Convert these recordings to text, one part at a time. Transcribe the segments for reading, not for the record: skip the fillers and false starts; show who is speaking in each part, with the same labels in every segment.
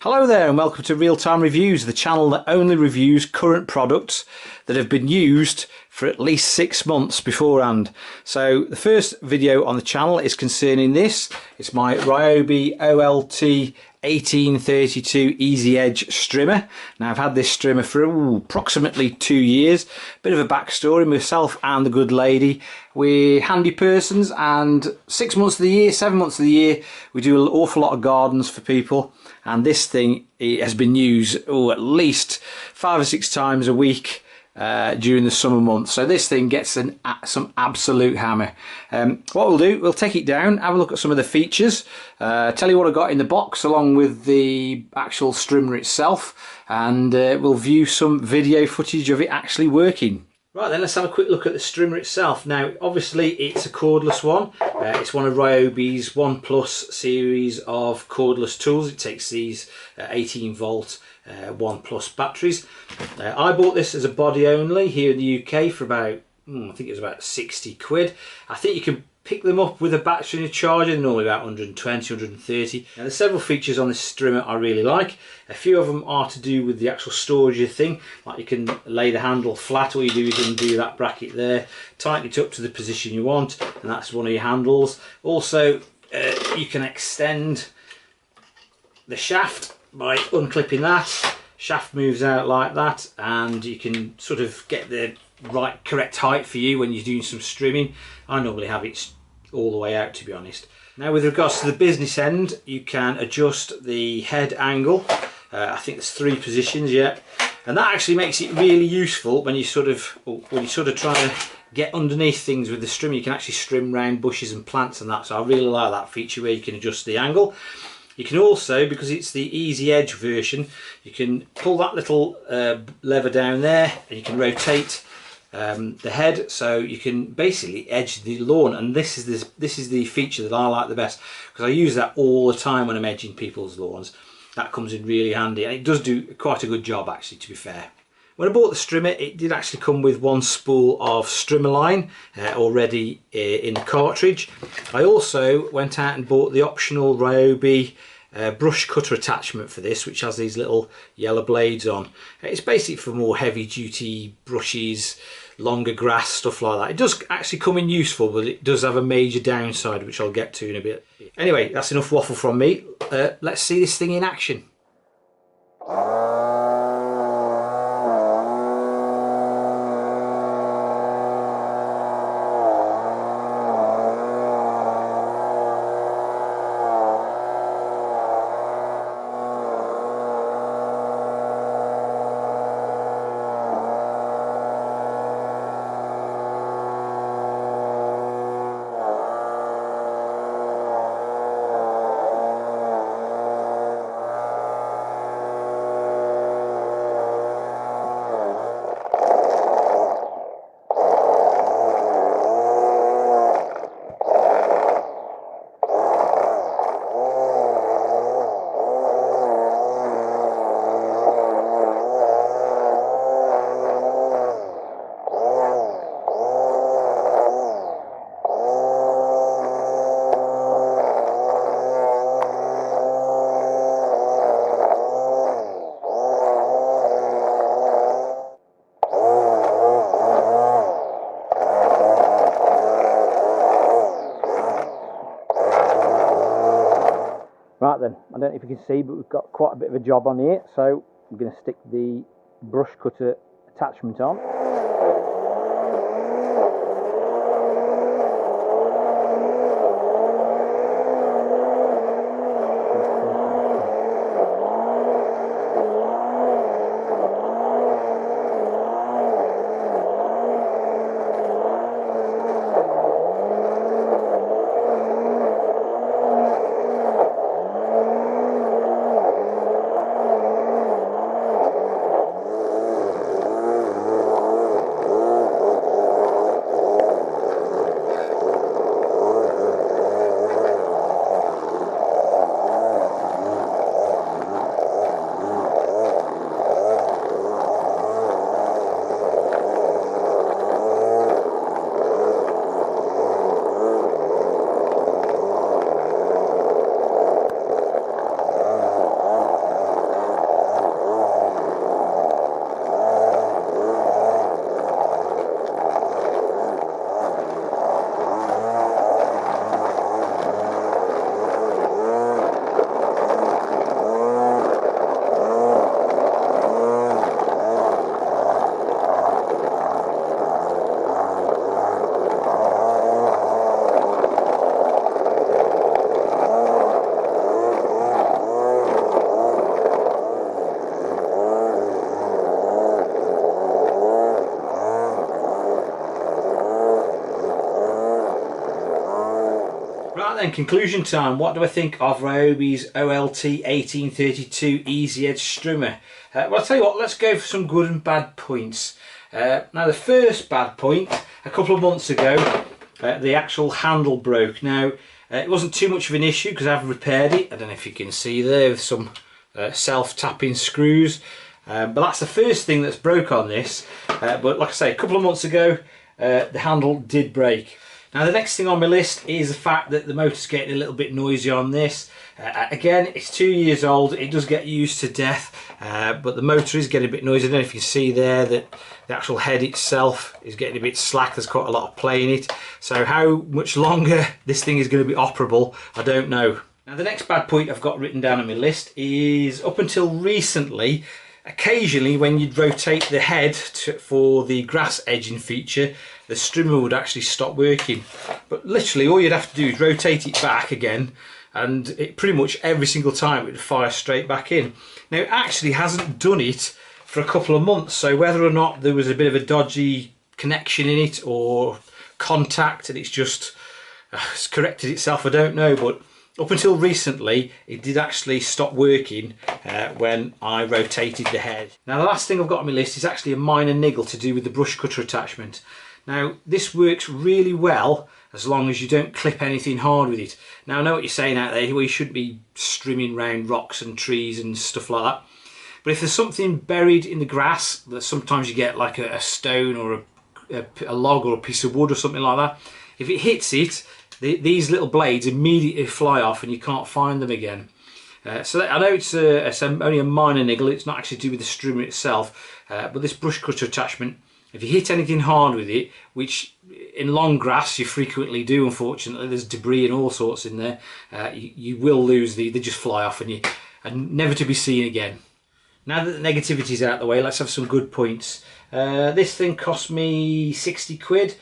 Speaker 1: Hello there and welcome to Real Time Reviews, the channel that only reviews current products that have been used for at least 6 months beforehand. So the first video on the channel is concerning this. It's my Ryobi OLT1832 Easy Edge Strimmer. Now I've had this strimmer for approximately 2 years. Bit of a backstory, myself and the good lady, we're handy persons, and 6 months of the year, 7 months of the year, we do an awful lot of gardens for people, and this thing has been used at least 5 or 6 times a week during the summer months. So this thing gets some absolute hammer. What we'll do, we'll take it down, have a look at some of the features, tell you what I got in the box along with the actual strimmer itself, and we'll view some video footage of it actually working. Right then, let's have a quick look at the strimmer itself. Now obviously it's a cordless one. It's one of Ryobi's 1 Plus series of cordless tools. It takes these 18 volt 1 Plus batteries. I bought this as a body only here in the UK for about, I think it was about 60 quid. I think you can pick them up with a battery and a charger, normally about 120, 130. Now there's several features on this strimmer I really like. A few of them are to do with the actual storage of the thing, like you can lay the handle flat. All you do is undo that bracket there, tighten it up to the position you want, and that's one of your handles. Also you can extend the shaft by unclipping that. Shaft moves out like that, and you can sort of get the correct height for you when you're doing some strimming. I normally have it all the way out, to be honest. Now with regards to the business end, you can adjust the head angle. I think there's 3 positions, yeah, and that actually makes it really useful when you sort of try to get underneath things with the strimmer. You can actually strim round bushes and plants and that, so I really like that feature where you can adjust the angle. You can also, because it's the Easy Edge version, you can pull that little lever down there and you can rotate the head, so you can basically edge the lawn. And this is the feature that I like the best, because I use that all the time when I'm edging people's lawns. That comes in really handy, and it does do quite a good job actually, to be fair. When I bought the strimmer, it did actually come with 1 spool of strimmer line already in the cartridge. I also went out and bought the optional Ryobi brush cutter attachment for this, which has these little yellow blades on. It's basically for more heavy duty brushes, longer grass, stuff like that. It does actually come in useful, but it does have a major downside, which I'll get to in a bit. Anyway, that's enough waffle from me. Let's see this thing in action. Right then, I don't know if you can see, but we've got quite a bit of a job on here, so I'm going to stick the brush cutter attachment on. then, conclusion time. What do I think of Ryobi's OLT1832 Easy Edge Strimmer? Well, I'll tell you what, let's go for some good and bad points. Now, the first bad point, a couple of months ago, the actual handle broke. Now, it wasn't too much of an issue because I've repaired it. I don't know if you can see there with some self-tapping screws. But that's the first thing that's broke on this. But like I say, a couple of months ago, the handle did break. Now, the next thing on my list is the fact that the motor's getting a little bit noisy on this. Again, it's 2 years old. It does get used to death, but the motor is getting a bit noisy. I don't know if you can see there that the actual head itself is getting a bit slack. There's quite a lot of play in it. So how much longer this thing is going to be operable, I don't know. Now, the next bad point I've got written down on my list is up until recently, occasionally when you'd rotate the head for the grass edging feature, the strimmer would actually stop working. But literally all you'd have to do is rotate it back again, and it pretty much every single time it would fire straight back in. Now, it actually hasn't done it for a couple of months, so whether or not there was a bit of a dodgy connection in it or contact and it's just it's corrected itself, I don't know. But up until recently, it did actually stop working when I rotated the head. Now, the last thing I've got on my list is actually a minor niggle to do with the brush cutter attachment. Now, this works really well as long as you don't clip anything hard with it. Now, I know what you're saying out there, well, you shouldn't be strimming round rocks and trees and stuff like that. But if there's something buried in the grass, that sometimes you get like a stone or a log or a piece of wood or something like that, if it hits it, these little blades immediately fly off and you can't find them again. So I know it's only a minor niggle, it's not actually to do with the strimmer itself, but this brush cutter attachment, if you hit anything hard with it, which in long grass you frequently do, unfortunately, there's debris and all sorts in there, you will lose they just fly off and never to be seen again. Now that the negativity's out of the way, let's have some good points. This thing cost me 60 quid.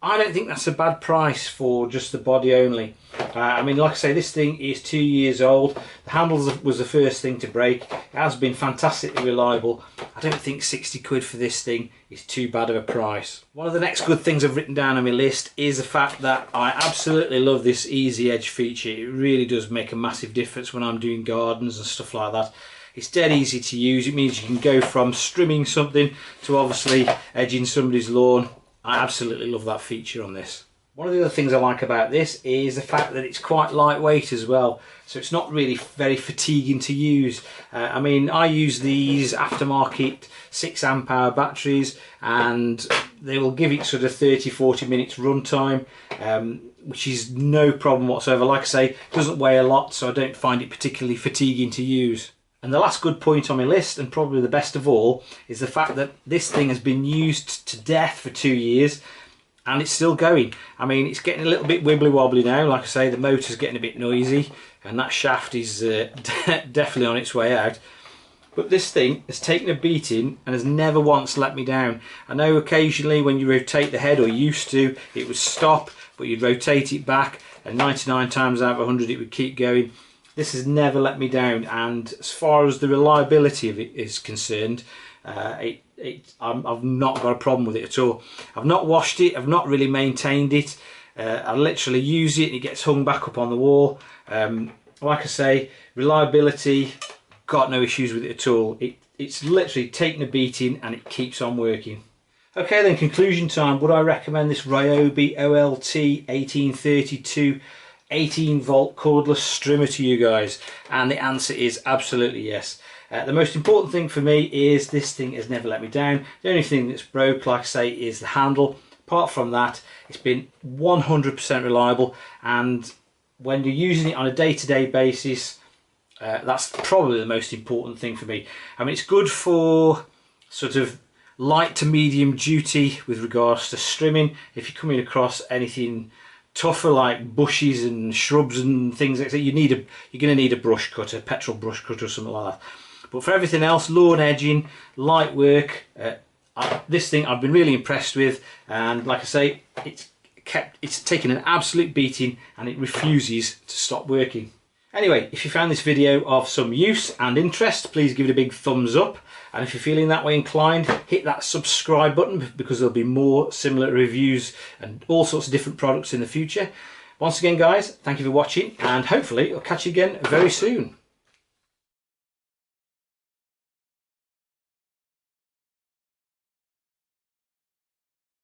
Speaker 1: I don't think that's a bad price for just the body only. I mean, like I say, this thing is 2 years old. The handles was the first thing to break. It has been fantastically reliable. I don't think 60 quid for this thing is too bad of a price. One of the next good things I've written down on my list is the fact that I absolutely love this easy edge feature. It really does make a massive difference when I'm doing gardens and stuff like that. It's dead easy to use. It means you can go from strimming something to obviously edging somebody's lawn. I absolutely love that feature on this. One of the other things I like about this is the fact that it's quite lightweight as well, so it's not really very fatiguing to use. I mean, I use these aftermarket 6 amp hour batteries and they will give it sort of 30-40 minutes run time, which is no problem whatsoever. Like I say, it doesn't weigh a lot, so I don't find it particularly fatiguing to use. And the last good point on my list, and probably the best of all, is the fact that this thing has been used to death for 2 years and it's still going. I mean, it's getting a little bit wibbly wobbly now. Like I say, the motor's getting a bit noisy and that shaft is definitely on its way out. But this thing has taken a beating and has never once let me down. I know occasionally when you rotate the head, or used to, it would stop, but you'd rotate it back and 99 times out of 100 it would keep going. This has never let me down, and as far as the reliability of it is concerned, I've not got a problem with it at all. I've not washed it, I've not really maintained it. I literally use it and it gets hung back up on the wall. Like I say, reliability, got no issues with it at all. It's literally taken a beating and it keeps on working. Okay then, conclusion time. Would I recommend this Ryobi OLT1832 18 volt cordless strimmer to you guys? And the answer is absolutely yes. The most important thing for me is this thing has never let me down. The only thing that's broke, like I say, is the handle. Apart from that, it's been 100% reliable, and when you're using it on a day-to-day basis, that's probably the most important thing for me. I mean, it's good for sort of light to medium duty with regards to strimming. If you're coming across anything tougher like bushes and shrubs and things like that, you're going to need a brush cutter, petrol brush cutter or something like that. But for everything else, lawn edging, light work, this thing I've been really impressed with, and like I say, it's taken an absolute beating and it refuses to stop working. Anyway, if you found this video of some use and interest, please give it a big thumbs up. And if you're feeling that way inclined, hit that subscribe button, because there'll be more similar reviews and all sorts of different products in the future. Once again guys, thank you for watching, and hopefully I'll catch you again very soon.